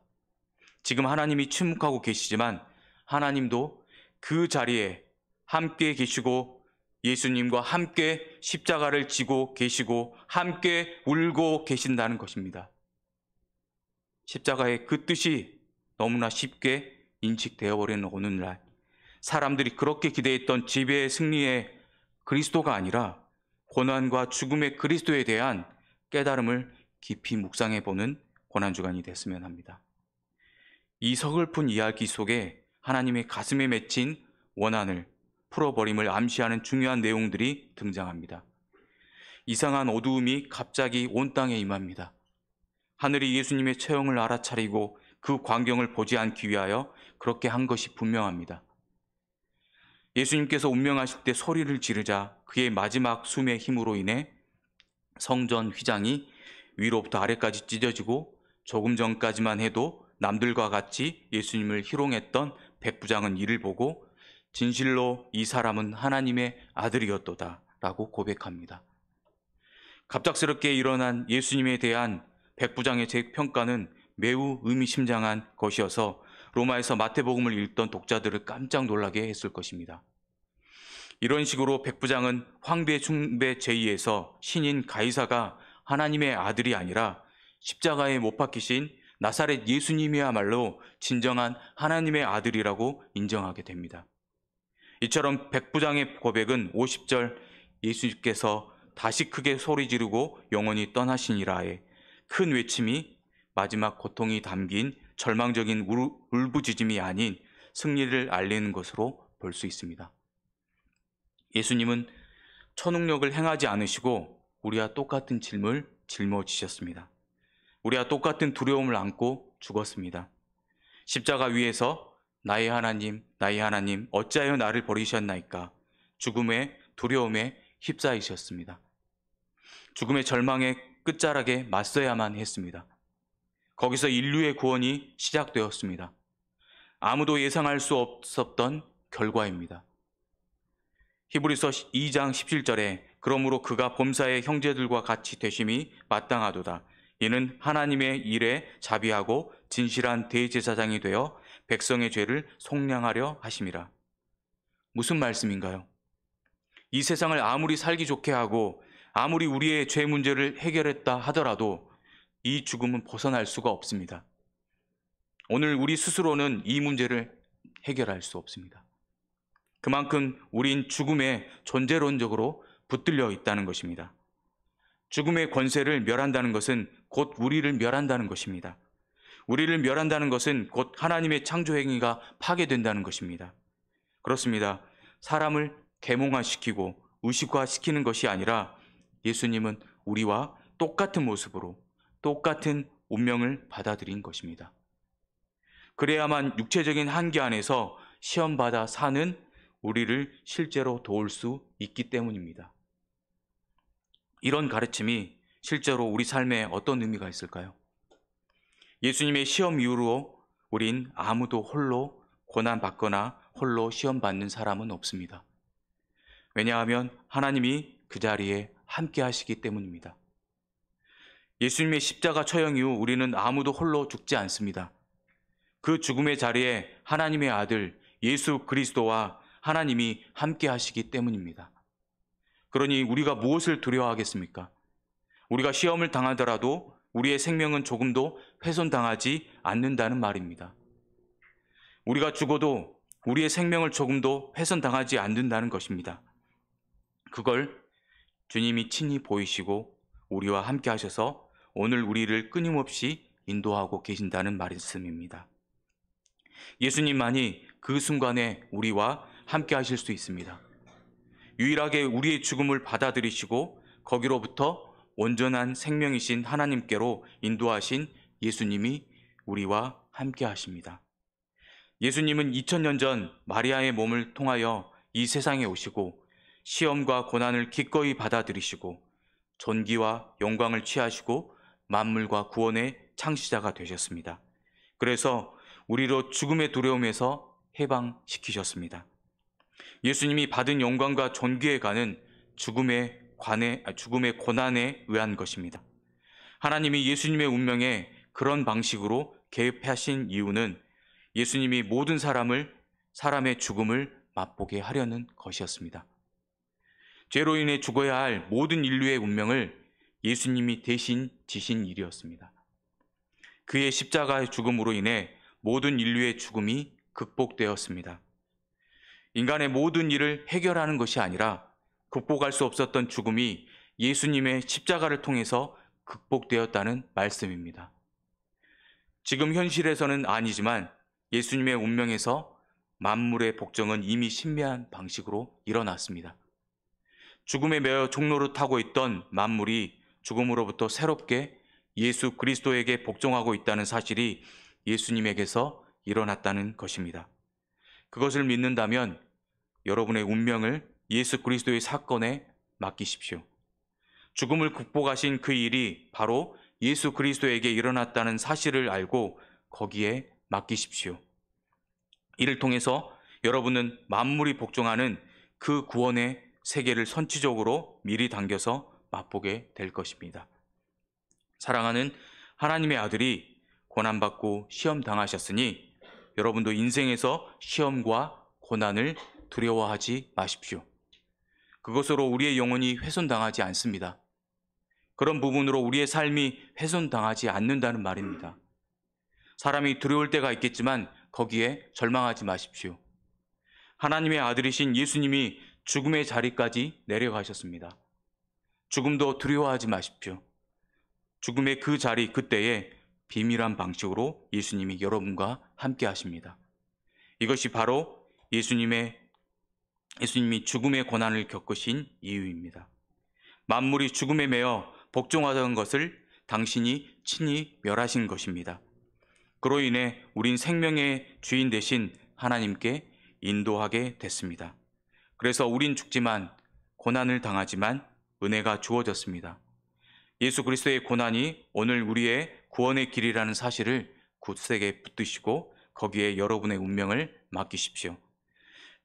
지금 하나님이 침묵하고 계시지만 하나님도 그 자리에 함께 계시고 예수님과 함께 십자가를 지고 계시고 함께 울고 계신다는 것입니다. 십자가의 그 뜻이 너무나 쉽게 인식되어 버리는 오늘날 사람들이 그렇게 기대했던 지배의 승리의 그리스도가 아니라 고난과 죽음의 그리스도에 대한 깨달음을 깊이 묵상해 보는 고난주간이 됐으면 합니다. 이 서글픈 이야기 속에 하나님의 가슴에 맺힌 원한을 풀어버림을 암시하는 중요한 내용들이 등장합니다. 이상한 어두움이 갑자기 온 땅에 임합니다. 하늘이 예수님의 처형을 알아차리고 그 광경을 보지 않기 위하여 그렇게 한 것이 분명합니다. 예수님께서 운명하실 때 소리를 지르자 그의 마지막 숨의 힘으로 인해 성전 휘장이 위로부터 아래까지 찢어지고 조금 전까지만 해도 남들과 같이 예수님을 희롱했던 백부장은 이를 보고 진실로 이 사람은 하나님의 아들이었도다 라고 고백합니다. 갑작스럽게 일어난 예수님에 대한 백부장의 재평가는 매우 의미심장한 것이어서 로마에서 마태복음을 읽던 독자들을 깜짝 놀라게 했을 것입니다. 이런 식으로 백부장은 황배 숭배 제의에서 신인 가이사가 하나님의 아들이 아니라 십자가에 못 박히신 나사렛 예수님이야말로 진정한 하나님의 아들이라고 인정하게 됩니다. 이처럼 백부장의 고백은 50절 예수님께서 다시 크게 소리 지르고 영원히 떠나시니라의 큰 외침이 마지막 고통이 담긴 절망적인 울부짖음이 아닌 승리를 알리는 것으로 볼 수 있습니다. 예수님은 천능력을 행하지 않으시고 우리와 똑같은 짐을 짊어지셨습니다. 우리와 똑같은 두려움을 안고 죽었습니다. 십자가 위에서 나의 하나님, 나의 하나님, 어찌하여 나를 버리셨나이까? 죽음의 두려움에 휩싸이셨습니다. 죽음의 절망의 끝자락에 맞서야만 했습니다. 거기서 인류의 구원이 시작되었습니다. 아무도 예상할 수 없었던 결과입니다. 히브리서 2장 17절에 그러므로 그가 범사의 형제들과 같이 되심이 마땅하도다. 이는 하나님의 일에 자비하고 진실한 대제사장이 되어 백성의 죄를 속량하려 하심이라. 무슨 말씀인가요? 이 세상을 아무리 살기 좋게 하고 아무리 우리의 죄 문제를 해결했다 하더라도 이 죽음은 벗어날 수가 없습니다. 오늘 우리 스스로는 이 문제를 해결할 수 없습니다. 그만큼 우린 죽음에 존재론적으로 붙들려 있다는 것입니다. 죽음의 권세를 멸한다는 것은 곧 우리를 멸한다는 것입니다. 우리를 멸한다는 것은 곧 하나님의 창조 행위가 파괴된다는 것입니다. 그렇습니다. 사람을 계몽화시키고 의식화시키는 것이 아니라 예수님은 우리와 똑같은 모습으로 똑같은 운명을 받아들인 것입니다. 그래야만 육체적인 한계 안에서 시험받아 사는 우리를 실제로 도울 수 있기 때문입니다. 이런 가르침이 실제로 우리 삶에 어떤 의미가 있을까요? 예수님의 시험 이후로 우린 아무도 홀로 고난받거나 홀로 시험받는 사람은 없습니다. 왜냐하면 하나님이 그 자리에 함께 하시기 때문입니다. 예수님의 십자가 처형 이후 우리는 아무도 홀로 죽지 않습니다. 그 죽음의 자리에 하나님의 아들 예수 그리스도와 하나님이 함께 하시기 때문입니다. 그러니 우리가 무엇을 두려워하겠습니까? 우리가 시험을 당하더라도 우리의 생명은 조금도 훼손당하지 않는다는 말입니다. 우리가 죽어도 우리의 생명을 조금도 훼손당하지 않는다는 것입니다. 그걸 주님이 친히 보이시고 우리와 함께 하셔서 오늘 우리를 끊임없이 인도하고 계신다는 말씀입니다. 예수님만이 그 순간에 우리와 함께 하실 수 있습니다. 유일하게 우리의 죽음을 받아들이시고 거기로부터 온전한 생명이신 하나님께로 인도하신 예수님이 우리와 함께 하십니다. 예수님은 2000년 전 마리아의 몸을 통하여 이 세상에 오시고 시험과 고난을 기꺼이 받아들이시고 존귀와 영광을 취하시고 만물과 구원의 창시자가 되셨습니다. 그래서 우리로 죽음의 두려움에서 해방시키셨습니다. 예수님이 받은 영광과 존귀에 가는 죽음의 고난에 의한 것입니다. 하나님이 예수님의 운명에 그런 방식으로 개입하신 이유는 예수님이 모든 사람의 죽음을 맛보게 하려는 것이었습니다. 죄로 인해 죽어야 할 모든 인류의 운명을 예수님이 대신 지신 일이었습니다. 그의 십자가의 죽음으로 인해 모든 인류의 죽음이 극복되었습니다. 인간의 모든 일을 해결하는 것이 아니라 극복할 수 없었던 죽음이 예수님의 십자가를 통해서 극복되었다는 말씀입니다. 지금 현실에서는 아니지만 예수님의 운명에서 만물의 복종은 이미 신비한 방식으로 일어났습니다. 죽음에 매여 종로를 타고 있던 만물이 죽음으로부터 새롭게 예수 그리스도에게 복종하고 있다는 사실이 예수님에게서 일어났다는 것입니다. 그것을 믿는다면 여러분의 운명을 예수 그리스도의 사건에 맡기십시오. 죽음을 극복하신 그 일이 바로 예수 그리스도에게 일어났다는 사실을 알고 거기에 맡기십시오. 이를 통해서 여러분은 만물이 복종하는 그 구원의 세계를 선취적으로 미리 당겨서 맛보게 될 것입니다. 사랑하는 하나님의 아들이 고난받고 시험 당하셨으니 여러분도 인생에서 시험과 고난을 두려워하지 마십시오. 그것으로 우리의 영혼이 훼손당하지 않습니다. 그런 부분으로 우리의 삶이 훼손당하지 않는다는 말입니다. 사람이 두려울 때가 있겠지만 거기에 절망하지 마십시오. 하나님의 아들이신 예수님이 죽음의 자리까지 내려가셨습니다. 죽음도 두려워하지 마십시오. 죽음의 그 자리, 그때에 비밀한 방식으로 예수님이 여러분과 함께 하십니다. 이것이 바로 예수님이 죽음의 고난을 겪으신 이유입니다. 만물이 죽음에 매여 복종하던 것을 당신이 친히 멸하신 것입니다. 그로 인해 우린 생명의 주인 되신 하나님께 인도하게 됐습니다. 그래서 우린 죽지만 고난을 당하지만 은혜가 주어졌습니다. 예수 그리스도의 고난이 오늘 우리의 구원의 길이라는 사실을 굳세게 붙드시고 거기에 여러분의 운명을 맡기십시오.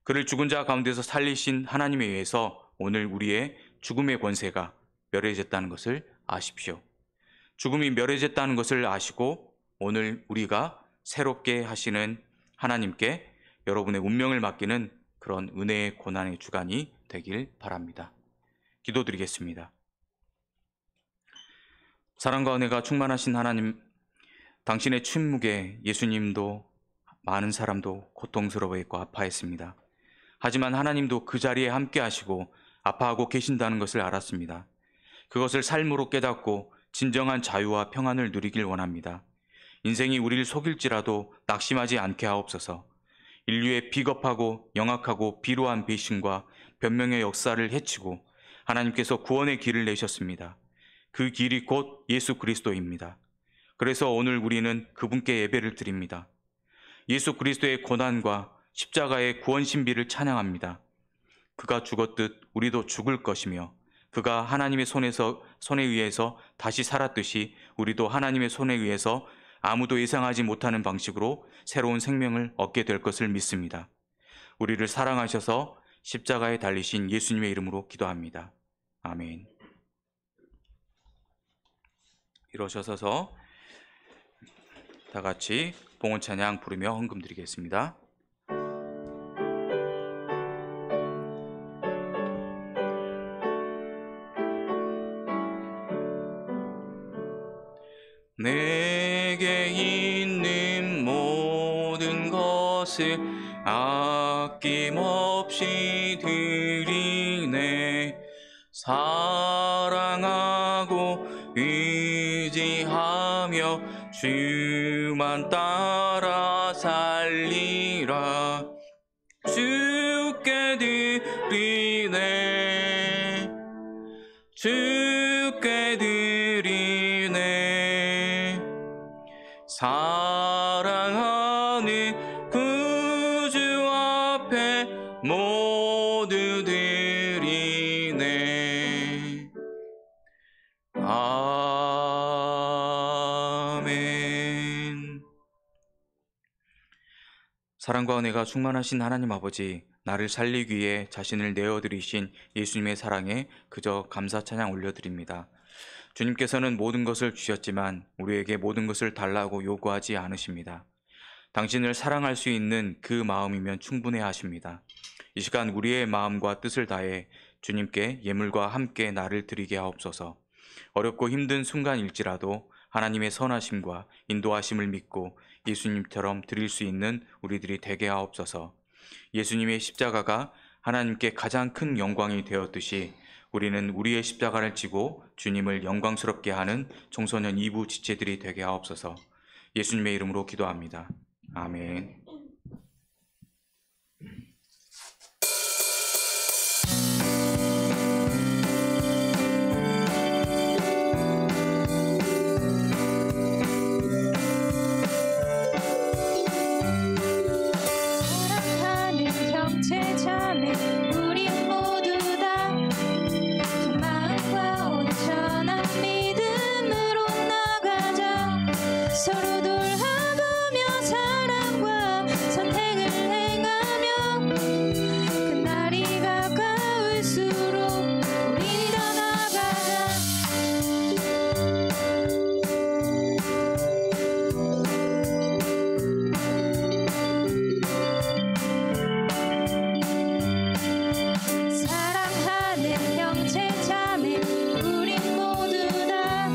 그를 죽은 자 가운데서 살리신 하나님에 의해서 오늘 우리의 죽음의 권세가 멸해졌다는 것을 아십시오. 죽음이 멸해졌다는 것을 아시고 오늘 우리가 새롭게 하시는 하나님께 여러분의 운명을 맡기는 그런 은혜의 고난의 주간이 되길 바랍니다. 기도드리겠습니다. 사랑과 은혜가 충만하신 하나님, 당신의 침묵에 예수님도 많은 사람도 고통스러워했고 아파했습니다. 하지만 하나님도 그 자리에 함께 하시고 아파하고 계신다는 것을 알았습니다. 그것을 삶으로 깨닫고 진정한 자유와 평안을 누리길 원합니다. 인생이 우리를 속일지라도 낙심하지 않게 하옵소서. 인류의 비겁하고 영악하고 비루한 배신과 변명의 역사를 해치고 하나님께서 구원의 길을 내셨습니다. 그 길이 곧 예수 그리스도입니다. 그래서 오늘 우리는 그분께 예배를 드립니다. 예수 그리스도의 고난과 십자가의 구원 신비를 찬양합니다. 그가 죽었듯 우리도 죽을 것이며 그가 하나님의 손에 의해서 다시 살았듯이 우리도 하나님의 손에 의해서 아무도 예상하지 못하는 방식으로 새로운 생명을 얻게 될 것을 믿습니다. 우리를 사랑하셔서 십자가에 달리신 예수님의 이름으로 기도합니다. 아멘. 일어서서 다 같이 봉헌 찬양 부르며 헌금 드리겠습니다. 내게 있는 모든 것을 아낌없이 드리네. 사랑하고 의지하며 주만 따라 살리라. 주께 드리네. 주께 드리네. 사랑하는 구주 앞에 모두 드리네. 아멘. 사랑과 은혜가 충만하신 하나님 아버지, 나를 살리기 위해 자신을 내어드리신 예수님의 사랑에 그저 감사 찬양 올려드립니다. 주님께서는 모든 것을 주셨지만 우리에게 모든 것을 달라고 요구하지 않으십니다. 당신을 사랑할 수 있는 그 마음이면 충분해 하십니다. 이 시간 우리의 마음과 뜻을 다해 주님께 예물과 함께 나를 드리게 하옵소서. 어렵고 힘든 순간일지라도 하나님의 선하심과 인도하심을 믿고 예수님처럼 드릴 수 있는 우리들이 되게 하옵소서. 예수님의 십자가가 하나님께 가장 큰 영광이 되었듯이 우리는 우리의 십자가를 지고 주님을 영광스럽게 하는 청소년 2부 지체들이 되게 하옵소서. 예수님의 이름으로 기도합니다. 아멘. 사랑하는 형제 자매 우리 모두 다 마음과 온전한 믿음으로 나가자. 서로 돌아보며 사랑과 선행을 행하며 그날이 가까울수록 우리 더 나가자. 사랑하는 형제 자매 우리 모두 다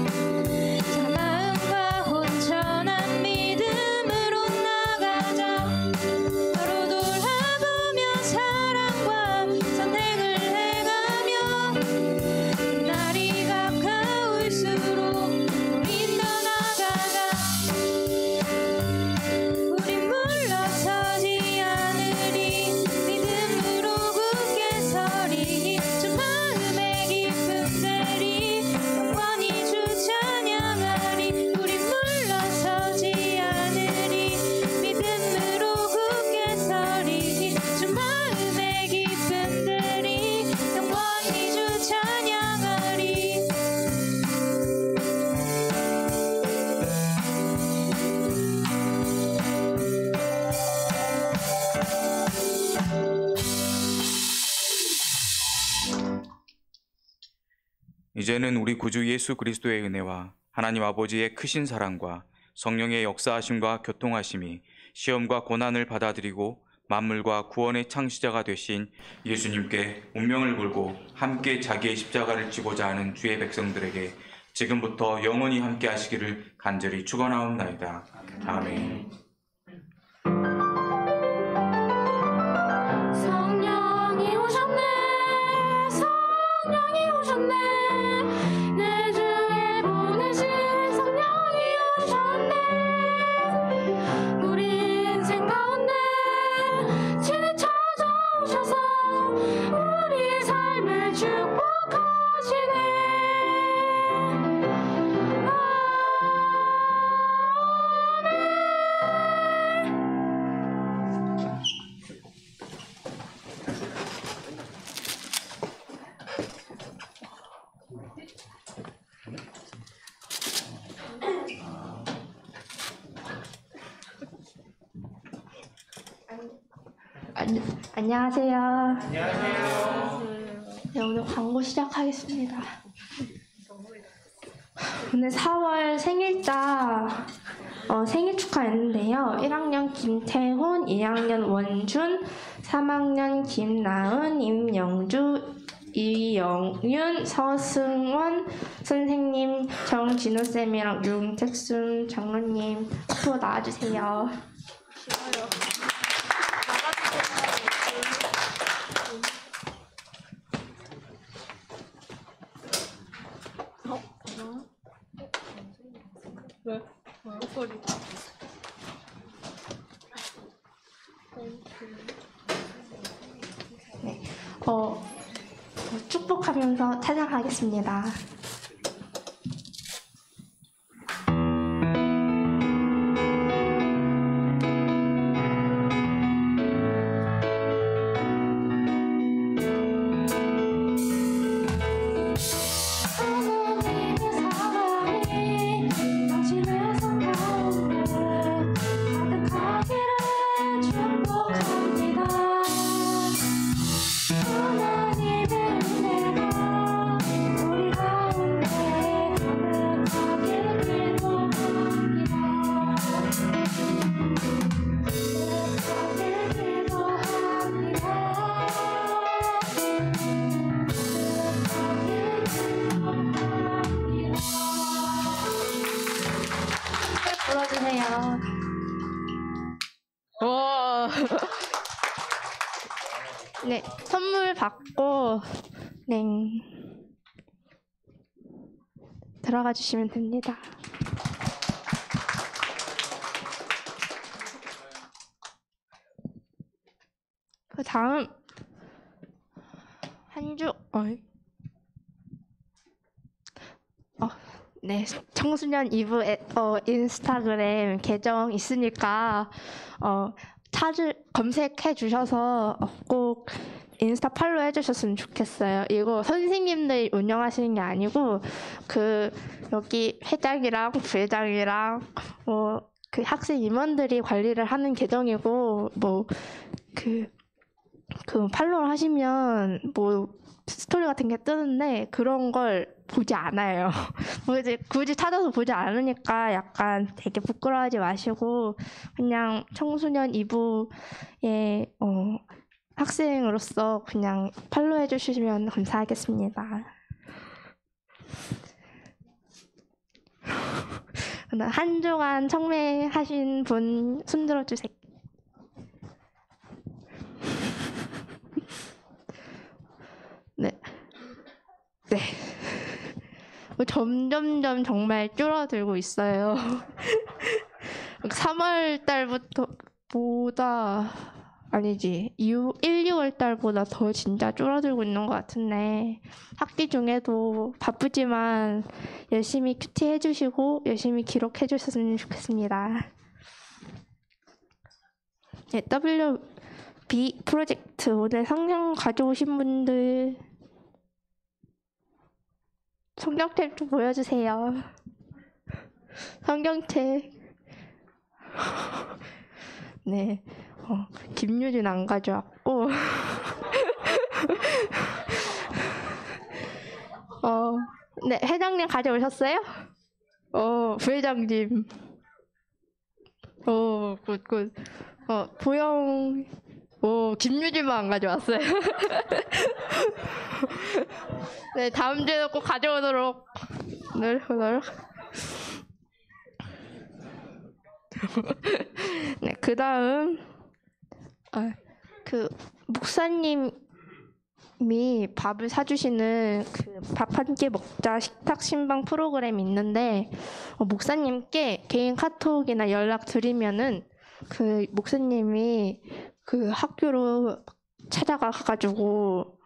마음과 온전한 믿음으로 나가자. 서로 돌아보며 사랑과 선행을 행하며 그날이 가까울수록 우린 더 나가자. 우린 물러서지 않으리 믿음으로 굳게 서리. 주 마음에 기쁨 되리 영원히 주 찬양하리. 우린 물러서지 않으리 믿음으로 굳게 서리. 주 마음에 기쁨 되리 영원히 주 찬양하리. 이제는 우리 구주 예수 그리스도의 은혜와 하나님 아버지의 크신 사랑과 성령의 역사하심과 교통하심이 시험과 고난을 받아들이고 만물과 구원의 창시자가 되신 예수님께 운명을 걸고 함께 자기의 십자가를 지고자 하는 주의 백성들에게 지금부터 영원히 함께 하시기를 간절히 축원하옵나이다. 아멘. 성령이 오셨네. 성령이 오셨네. 내 주에 보내신 성령이 오셨네. 우리 인생 가운데 친히 찾아오셔서 우리 삶을 축복하시네. 안녕하세요. 네, 오늘 광고 시작하겠습니다. 오늘 4월 생일자 생일 축하했는데요. 1학년 김태훈, 2학년 원준, 3학년 김나은, 임영주, 이영윤, 서승원 선생님, 정진우쌤이랑 윤택순 장로님 앞으로 나와주세요. 축복하면서 찬양하겠습니다. 불러주세요. 오. 네, 선물 받고 네 들어가 주시면 됩니다. 그 다음 한주 네, 청소년 2부 인스타그램 계정 있으니까 검색해 주셔서 꼭 인스타 팔로우 해주셨으면 좋겠어요. 이거 선생님들 운영하시는 게 아니고 여기 회장이랑 부회장이랑 그 학생 임원들이 관리를 하는 계정이고 그 팔로우를 하시면 스토리 같은 게 뜨는데 그런 걸 보지 않아요. 굳이 찾아서 보지 않으니까 약간 되게 부끄러워하지 마시고 그냥 청소년 2부의 학생으로서 그냥 팔로우 해주시면 감사하겠습니다. 한 주간 청매하신 분 손들어 주세요. 네. 점점점 정말 줄어들고 있어요. 3월 달보다 아니지 1, 2월 달보다 더 진짜 줄어들고 있는 것 같은데 학기 중에도 바쁘지만 열심히 큐티 해주시고 열심히 기록해 주셨으면 좋겠습니다. 네, WB 프로젝트 오늘 성경 가져오신 분들 성경책 좀 보여주세요. 성경책. 네, 김유진 안 가져왔고, 네, 회장님 가져오셨어요? 부회장님. 굿. 보영. 김유진만 안 가져왔어요. 네, 다음 주에도 꼭 가져오도록 노력. 네, 그 다음 그 목사님이 밥을 사주시는 그 밥 한 끼 먹자 식탁 신방 프로그램이 있는데 목사님께 개인 카톡이나 연락 드리면은 그 목사님이 그 학교로 찾아가가지고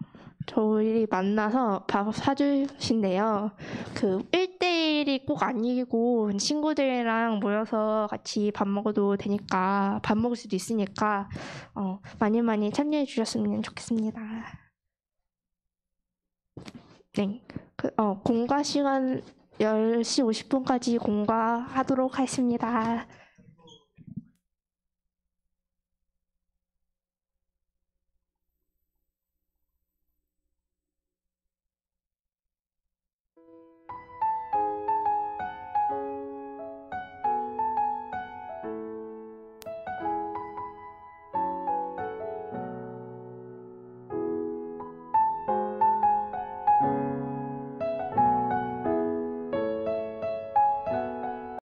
저희 만나서 밥 사주신대요. 그 1대1이 꼭 아니고 친구들이랑 모여서 같이 밥 먹어도 되니까 밥 먹을 수도 있으니까 많이 참여해 주셨으면 좋겠습니다. 네, 공과 시간 10시 50분까지 공과하도록 하겠습니다.